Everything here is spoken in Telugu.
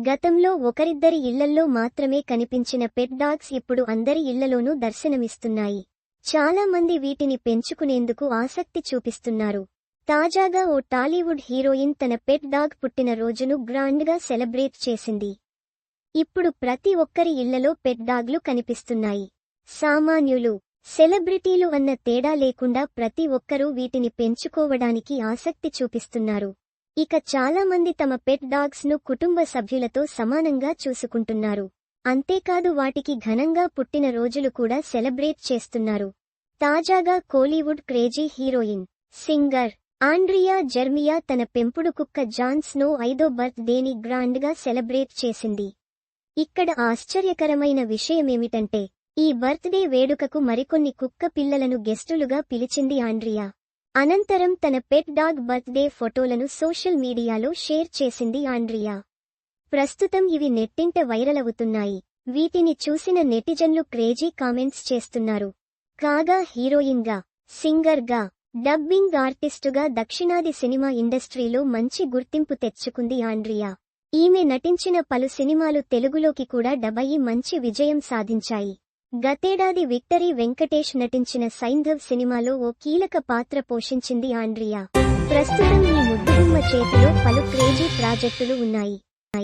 గతంలో ఒకరిద్దరి ఇళ్లల్లో మాత్రమే కనిపించిన పెట్ డాగ్స్ ఇప్పుడు అందరి ఇళ్లలోనూ దర్శనమిస్తున్నాయి. చాలా మంది వీటిని పెంచుకునేందుకు ఆసక్తి చూపిస్తున్నారు. తాజాగా ఓ టాలీవుడ్ హీరోయిన్ తన పెట్ డాగ్ పుట్టిన రోజును గ్రాండ్గా సెలబ్రేట్ చేసింది. ఇప్పుడు ప్రతి ఒక్కరి ఇళ్లలో పెట్ డాగ్లు కనిపిస్తున్నాయి. సామాన్యులు, సెలబ్రిటీలు అన్న తేడా లేకుండా ప్రతి ఒక్కరూ వీటిని పెంచుకోవడానికి ఆసక్తి చూపిస్తున్నారు. ఇక చాలా మంది తమ పెట్ డాగ్స్ ను కుటుంబ సభ్యులతో సమానంగా చూసుకుంటున్నారు. అంతేకాదు వాటికి ఘనంగా పుట్టిన రోజులు కూడా సెలబ్రేట్ చేస్తున్నారు. తాజాగా Kollywood crazy heroine, singer Andrea Jeremiah తన పెంపుడు కుక్క జాన్ స్నో 5వ బర్త్ డేని గ్రాండ్గా సెలబ్రేట్ చేసింది. ఇక్కడ ఆశ్చర్యకరమైన విషయమేమిటంటే ఈ బర్త్ డే వేడుకకు మరికొన్ని కుక్క పిల్లలను గెస్టులుగా పిలిచింది ఆండ్రియా. అనంతరం తన పెట్ డాగ్ బర్త్ డే ఫోటోలను సోషల్ మీడియాలో షేర్ చేసింది ఆండ్రియా. ప్రస్తుతం ఇవి నెట్టింట వైరల్ అవుతున్నాయి. వీటిని చూసిన నెటిజన్లు క్రేజీ కామెంట్స్ చేస్తున్నారు. కాగా హీరోయిన్గా, సింగర్గా, డబ్బింగ్ ఆర్టిస్టుగా దక్షిణాది సినిమా ఇండస్ట్రీలో మంచి గుర్తింపు తెచ్చుకుంది ఆండ్రియా. ఈమె నటించిన పలు సినిమాలు తెలుగులోకి కూడా డబ్ అయి మంచి విజయం సాధించాయి. గతేడాది విక్టరీ వెంకటేష్ నటించిన సైంధవ్ సినిమాలో ఓ కీలక పాత్ర పోషించింది ఆండ్రియా. ప్రస్తుతం ఈ ముద్దుగుమ్మ చేతిలో పలు క్రేజీ ప్రాజెక్టులు ఉన్నాయి.